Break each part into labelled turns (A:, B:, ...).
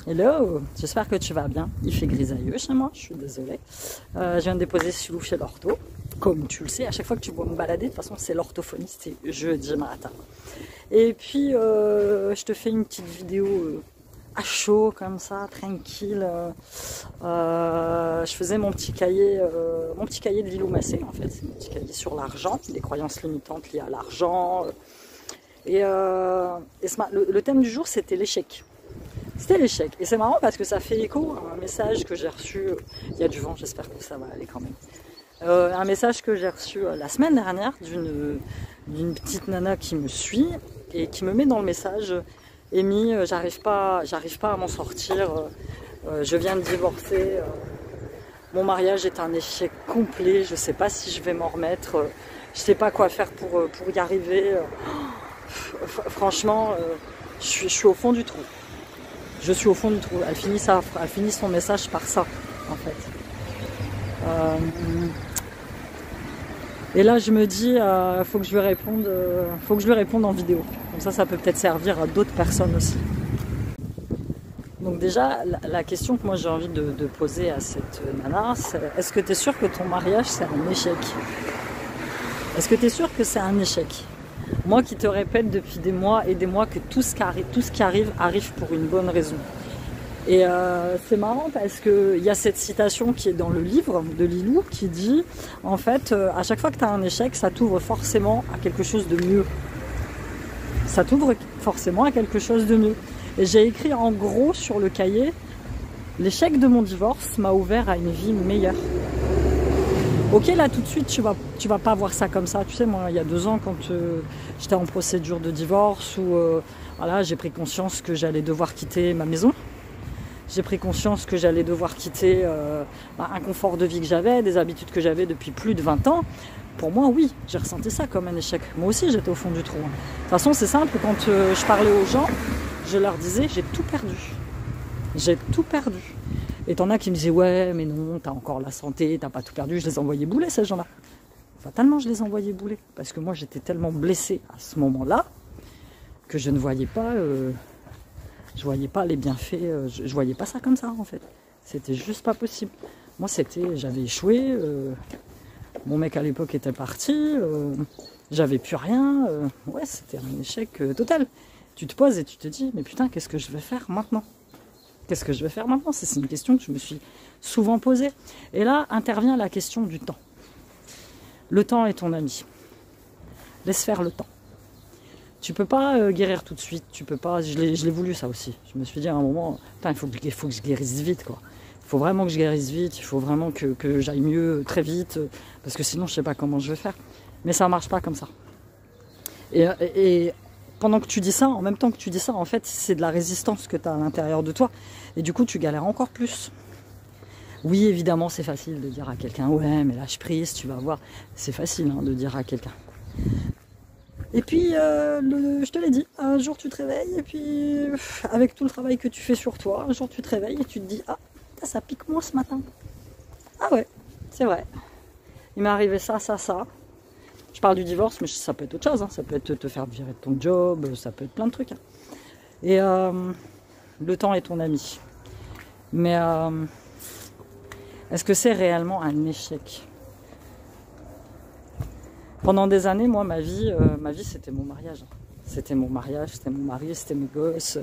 A: Hello, j'espère que tu vas bien. Il fait grisailleux chez moi, je suis désolée. Je viens de déposer Silou chez l'ortho. Comme tu le sais, à chaque fois que tu vois me balader, de toute façon c'est l'orthophoniste, c'est jeudi matin. Et puis je te fais une petite vidéo à chaud comme ça, tranquille. Je faisais mon petit cahier de Lilou Massé en fait, mon petit cahier sur l'argent, les croyances limitantes liées à l'argent. Le thème du jour c'était l'échec. C'était l'échec. Et c'est marrant parce que ça fait écho à un message que j'ai reçu. Il y a du vent, j'espère que ça va aller quand même. Un message que j'ai reçu la semaine dernière d'une petite nana qui me suit et qui me met dans le message: Amy, j'arrive pas à m'en sortir. Je viens de divorcer. Mon mariage est un échec complet. Je sais pas si je vais m'en remettre. Je sais pas quoi faire pour y arriver. Franchement, je suis au fond du trou. Je suis au fond du trou. Elle finit son message par ça, en fait. Et là, je me dis, faut que je lui réponde en vidéo. Comme ça peut peut-être servir à d'autres personnes aussi. Donc déjà, la question que moi j'ai envie de poser à cette nana, c'est: est-ce que tu es sûr que ton mariage, c'est un échec? Est-ce que tu es sûr que c'est un échec? Moi qui te répète depuis des mois et des mois que tout ce qui arrive pour une bonne raison. Et c'est marrant parce qu'il y a cette citation qui est dans le livre de Lilou qui dit, en fait, à chaque fois que tu as un échec, ça t'ouvre forcément à quelque chose de mieux. Ça t'ouvre forcément à quelque chose de mieux. Et j'ai écrit en gros sur le cahier: l'échec de mon divorce m'a ouvert à une vie meilleure. Ok, là tout de suite tu vas pas voir ça comme ça. Tu sais, moi il y a 2 ans, quand j'étais en procédure de divorce, où voilà, j'ai pris conscience que j'allais devoir quitter ma maison. J'ai pris conscience que j'allais devoir quitter un confort de vie que j'avais, des habitudes que j'avais depuis plus de 20 ans. Pour moi, oui, j'ai ressenti ça comme un échec. Moi aussi j'étais au fond du trou. De toute façon c'est simple, quand je parlais aux gens, je leur disais: j'ai tout perdu. J'ai tout perdu. Et t'en as qui me disaient: ouais mais non, t'as encore la santé, t'as pas tout perdu. Je les envoyais bouler, ces gens-là. Fatalement je les envoyais bouler. Parce que moi j'étais tellement blessée à ce moment-là que je ne voyais pas, les bienfaits, je voyais pas ça comme ça en fait. C'était juste pas possible. Moi j'avais échoué, mon mec à l'époque était parti, j'avais plus rien, ouais c'était un échec total. Tu te poses et tu te dis: mais putain, qu'est-ce que je vais faire maintenant? Qu'est-ce que je vais faire maintenant? C'est une question que je me suis souvent posée. Et là intervient la question du temps. Le temps est ton ami. Laisse faire le temps. Tu peux pas guérir tout de suite. Tu peux pas. Je l'ai voulu ça aussi. Je me suis dit à un moment: putain, il faut que je guérisse vite, quoi. Il faut vraiment que je guérisse vite. Il faut vraiment que j'aille mieux très vite, parce que sinon je sais pas comment je vais faire. Mais ça marche pas comme ça. Et pendant que tu dis ça, en même temps que tu dis ça, en fait, c'est de la résistance que tu as à l'intérieur de toi. Et du coup, tu galères encore plus. Oui, évidemment, c'est facile de dire à quelqu'un: ouais, mais lâche prise, tu vas voir. C'est facile de dire à quelqu'un. Et puis, je te l'ai dit, un jour tu te réveilles, et puis, avec tout le travail que tu fais sur toi, un jour tu te réveilles et tu te dis: ah, ça pique moi ce matin. Ah ouais, c'est vrai. Il m'est arrivé ça. Je parle du divorce, mais ça peut être autre chose. Ça peut être te faire virer de ton job, ça peut être plein de trucs. Et le temps est ton ami. Mais est-ce que c'est réellement un échec? Pendant des années, moi, ma vie c'était mon mariage. C'était mon mariage, c'était mon mari, c'était mes gosses.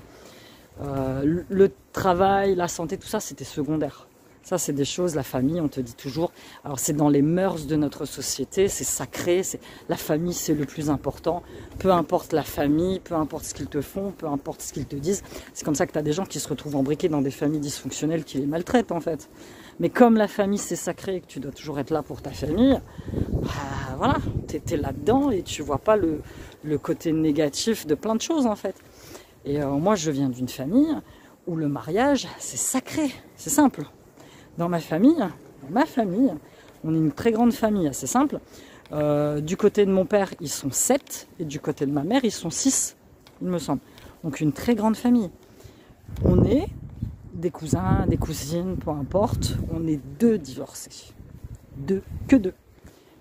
A: Le travail, la santé, tout ça, c'était secondaire. Ça, c'est des choses, la famille, on te dit toujours. Alors, c'est dans les mœurs de notre société, c'est sacré. La famille, c'est le plus important. Peu importe la famille, peu importe ce qu'ils te font, peu importe ce qu'ils te disent. C'est comme ça que tu as des gens qui se retrouvent embriqués dans des familles dysfonctionnelles qui les maltraitent, en fait. Mais comme la famille, c'est sacré et que tu dois toujours être là pour ta famille, voilà, tu es là-dedans et tu vois pas le côté négatif de plein de choses, en fait. Et moi, je viens d'une famille où le mariage, c'est sacré, c'est simple. Dans ma famille, on est une très grande famille, assez simple. Du côté de mon père, ils sont 7, et du côté de ma mère, ils sont 6, il me semble. Donc une très grande famille. On est des cousins, des cousines, peu importe, on est 2 divorcés. Que 2.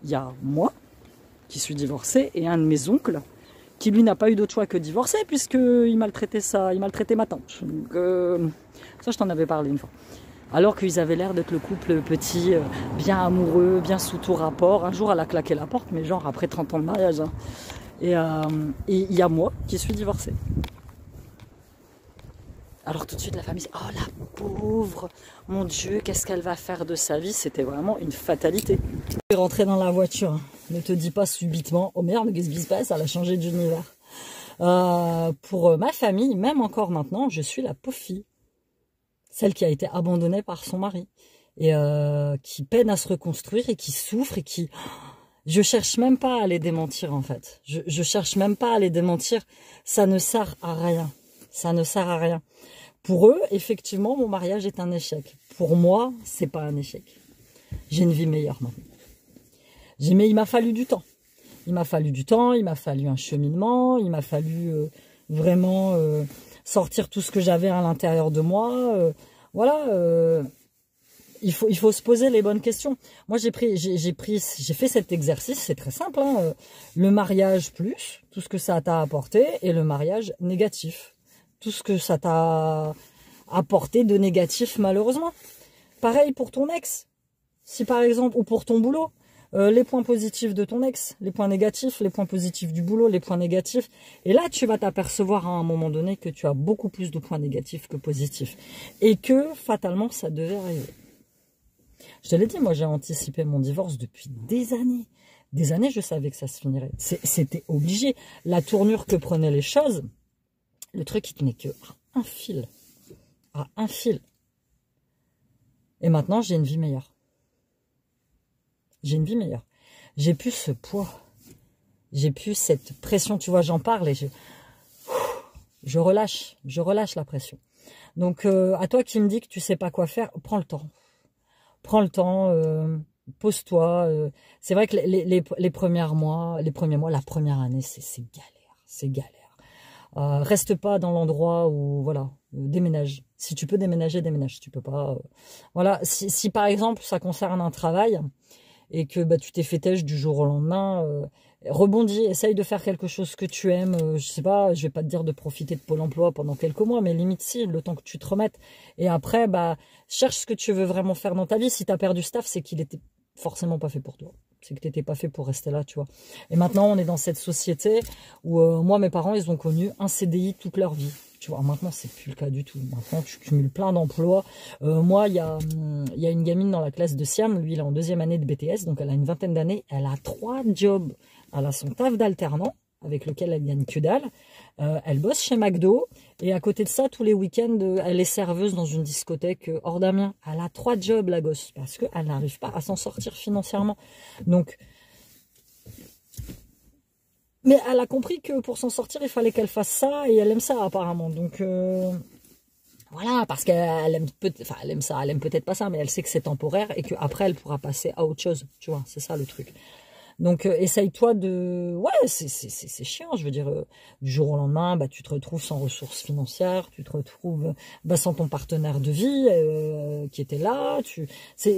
A: Il y a moi, qui suis divorcée, et un de mes oncles, qui lui n'a pas eu d'autre choix que de divorcer, puisqu'il maltraitait ma tante. Donc, ça, je t'en avais parlé une fois. Alors qu'ils avaient l'air d'être le couple petit, bien amoureux, bien sous tout rapport. Un jour, elle a claqué la porte, mais genre après 30 ans de mariage. Hein. Et il y a moi qui suis divorcée. Alors tout de suite, la famille dit « Oh la pauvre, mon Dieu, qu'est-ce qu'elle va faire de sa vie ?» C'était vraiment une fatalité. Je suis rentrée dans la voiture. Hein. Ne te dis pas subitement « Oh merde, qu'est-ce qui se passe ?» Elle a changé d'univers. Pour ma famille, même encore maintenant, je suis la pauvre fille. Celle qui a été abandonnée par son mari. Et qui peine à se reconstruire et qui souffre et qui... Je cherche même pas à les démentir en fait. Je cherche même pas à les démentir. Ça ne sert à rien. Ça ne sert à rien. Pour eux, effectivement, mon mariage est un échec. Pour moi, c'est pas un échec. J'ai une vie meilleure maintenant. Mais il m'a fallu du temps. Il m'a fallu du temps, il m'a fallu un cheminement, il m'a fallu vraiment sortir tout ce que j'avais à l'intérieur de moi. Voilà, il faut se poser les bonnes questions. Moi, j'ai fait cet exercice, c'est très simple. Hein, le mariage plus, tout ce que ça t'a apporté, et le mariage négatif. Tout ce que ça t'a apporté de négatif, malheureusement. Pareil pour ton ex. Si par exemple, ou pour ton boulot, les points positifs de ton ex, les points négatifs, les points positifs du boulot, les points négatifs. Et là, tu vas t'apercevoir à un moment donné que tu as beaucoup plus de points négatifs que positifs. Et que, fatalement, ça devait arriver. Je te l'ai dit, moi, j'ai anticipé mon divorce depuis des années. Des années, je savais que ça se finirait. C'était obligé. La tournure que prenaient les choses... Le truc, il tenait que à un fil. À un fil. Et maintenant, j'ai une vie meilleure. J'ai une vie meilleure. J'ai plus ce poids. J'ai plus cette pression. Tu vois, j'en parle et je relâche. Je relâche la pression. Donc, à toi qui me dis que tu sais pas quoi faire, prends le temps. Prends le temps. Pose-toi. C'est vrai que les premiers mois, la première année, c'est galère. C'est galère. Reste pas dans l'endroit où, voilà, déménage. Si tu peux déménager, déménage. Si tu peux pas, voilà. Si par exemple, ça concerne un travail et que bah, tu t'es fait têche du jour au lendemain, rebondis, essaye de faire quelque chose que tu aimes. Je sais pas, je vais pas te dire de profiter de Pôle emploi pendant quelques mois, mais limite si, le temps que tu te remettes. Et après, bah, cherche ce que tu veux vraiment faire dans ta vie. Si tu as perdu staff, c'est qu'il était forcément pas fait pour toi. C'est que tu n'étais pas fait pour rester là, tu vois. Et maintenant, on est dans cette société où, moi, mes parents, ils ont connu un CDI toute leur vie. Tu vois, maintenant, c'est plus le cas du tout. Maintenant, tu cumules plein d'emplois. Moi, il y a une gamine dans la classe de Siam. Lui, il est en 2e année de BTS, donc elle a une vingtaine d'années. Elle a 3 jobs. Elle a son taf d'alternant, avec lequel elle gagne que dalle. Elle bosse chez McDo. Et à côté de ça, tous les week-ends, elle est serveuse dans une discothèque hors d'Amiens. Elle a 3 jobs, la gosse, parce qu'elle n'arrive pas à s'en sortir financièrement. Donc, mais elle a compris que pour s'en sortir, il fallait qu'elle fasse ça, et elle aime ça apparemment. Donc, voilà, parce qu'elle aime ça, elle aime peut-être pas ça, mais elle sait que c'est temporaire et qu'après, elle pourra passer à autre chose. Tu vois, c'est ça le truc. Donc, essaye-toi de... Ouais, c'est chiant, je veux dire, du jour au lendemain, bah, tu te retrouves sans ressources financières, tu te retrouves bah, sans ton partenaire de vie qui était là.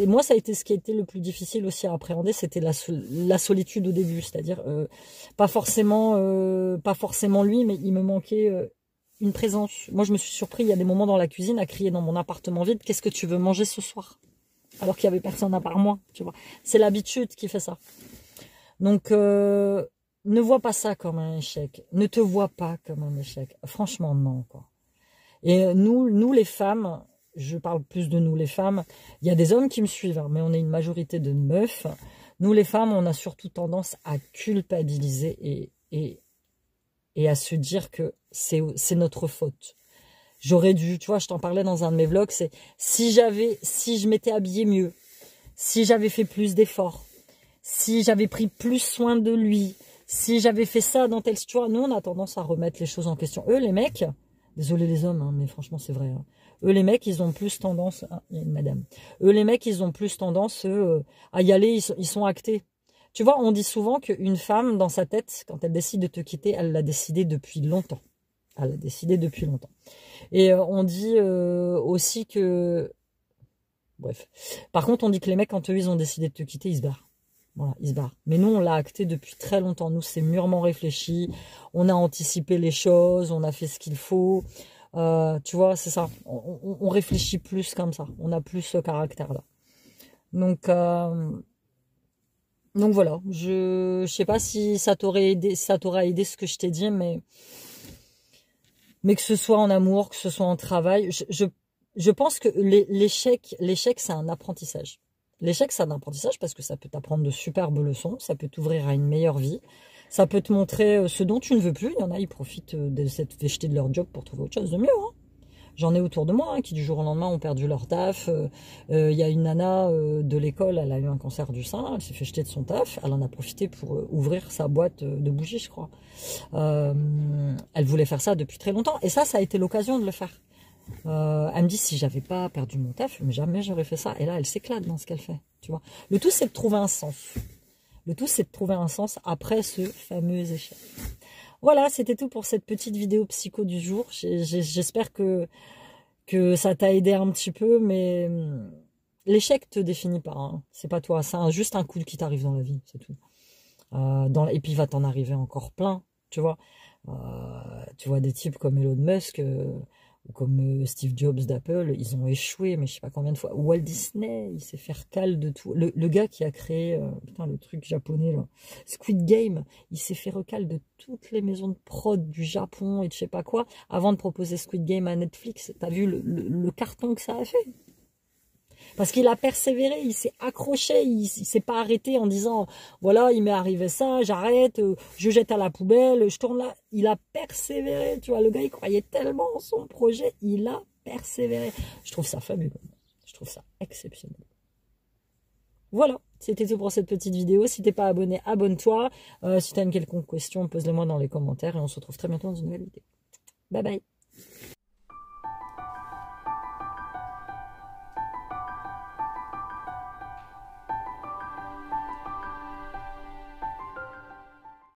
A: Moi, ça a été ce qui a été le plus difficile aussi à appréhender, c'était la solitude au début, c'est-à-dire pas forcément lui, mais il me manquait une présence. Moi, je me suis surpris, il y a des moments dans la cuisine à crier dans mon appartement vide, qu'est-ce que tu veux manger ce soir? Alors qu'il y avait personne à part moi, tu vois. C'est l'habitude qui fait ça. Donc, ne vois pas ça comme un échec. Ne te vois pas comme un échec. Franchement, non, quoi. Et nous les femmes, je parle plus de nous les femmes, il y a des hommes qui me suivent, hein, mais on est une majorité de meufs. Nous les femmes, on a surtout tendance à culpabiliser et à se dire que c'est notre faute. J'aurais dû, tu vois, je t'en parlais dans un de mes vlogs, c'est si je m'étais habillée mieux, si j'avais fait plus d'efforts, si j'avais pris plus soin de lui, si j'avais fait ça dans tel... Tu vois, nous, on a tendance à remettre les choses en question. Eux, les mecs, désolé les hommes, hein, mais franchement, c'est vrai. Hein. Eux, les mecs, ils ont plus tendance... Ah, il y a une madame. Eux, les mecs, ils ont plus tendance à y aller, ils sont actés. Tu vois, on dit souvent qu'une femme, dans sa tête, quand elle décide de te quitter, elle l'a décidé depuis longtemps. Elle l'a décidé depuis longtemps. Et on dit aussi que... Bref. Par contre, on dit que les mecs, quand eux, ils ont décidé de te quitter, ils se barrent. Voilà, il se barre. Mais nous, on l'a acté depuis très longtemps. Nous, c'est mûrement réfléchi. On a anticipé les choses. On a fait ce qu'il faut. Tu vois, c'est ça. On réfléchit plus comme ça. On a plus ce caractère-là. Donc voilà. Je sais pas si ça t'aurait aidé, ça t'aura aidé ce que je t'ai dit, mais que ce soit en amour, que ce soit en travail, je pense que l'échec, c'est un apprentissage. L'échec, c'est un apprentissage parce que ça peut t'apprendre de superbes leçons, ça peut t'ouvrir à une meilleure vie, ça peut te montrer ce dont tu ne veux plus. Il y en a, ils profitent de cette fécheté de leur job pour trouver autre chose de mieux. Hein. J'en ai autour de moi qui du jour au lendemain ont perdu leur taf. Il y a une nana de l'école, elle a eu un cancer du sein, elle s'est fait jeter de son taf, elle en a profité pour ouvrir sa boîte de bougies, je crois. Elle voulait faire ça depuis très longtemps et ça a été l'occasion de le faire. Elle me dit, si j'avais pas perdu mon taf, mais jamais j'aurais fait ça. Et là, elle s'éclate dans ce qu'elle fait, tu vois. Le tout, c'est de trouver un sens. Le tout, c'est de trouver un sens après ce fameux échec. Voilà, c'était tout pour cette petite vidéo psycho du jour. J'espère que ça t'a aidé un petit peu, mais l'échec te définit pas. Hein. C'est pas toi, c'est juste un coup qui t'arrive dans la vie, c'est tout. Et puis, il va t'en arriver encore plein, tu vois. Tu vois des types comme Elon Musk ou comme Steve Jobs d'Apple, ils ont échoué, mais je sais pas combien de fois. Walt Disney, il s'est fait recal de tout. Le gars qui a créé, putain, le truc japonais, là, Squid Game, il s'est fait recal de toutes les maisons de prod du Japon et de je sais pas quoi, avant de proposer Squid Game à Netflix. T'as vu le carton que ça a fait? Parce qu'il a persévéré, il s'est accroché, il s'est pas arrêté en disant voilà, il m'est arrivé ça, j'arrête, je jette à la poubelle, je tourne là. Il a persévéré, tu vois, le gars il croyait tellement en son projet, il a persévéré. Je trouve ça fabuleux, je trouve ça exceptionnel. Voilà, c'était tout pour cette petite vidéo. Si t'es pas abonné, abonne-toi. Si tu as une quelconque question, pose-les moi dans les commentaires et on se retrouve très bientôt dans une nouvelle vidéo. Bye bye.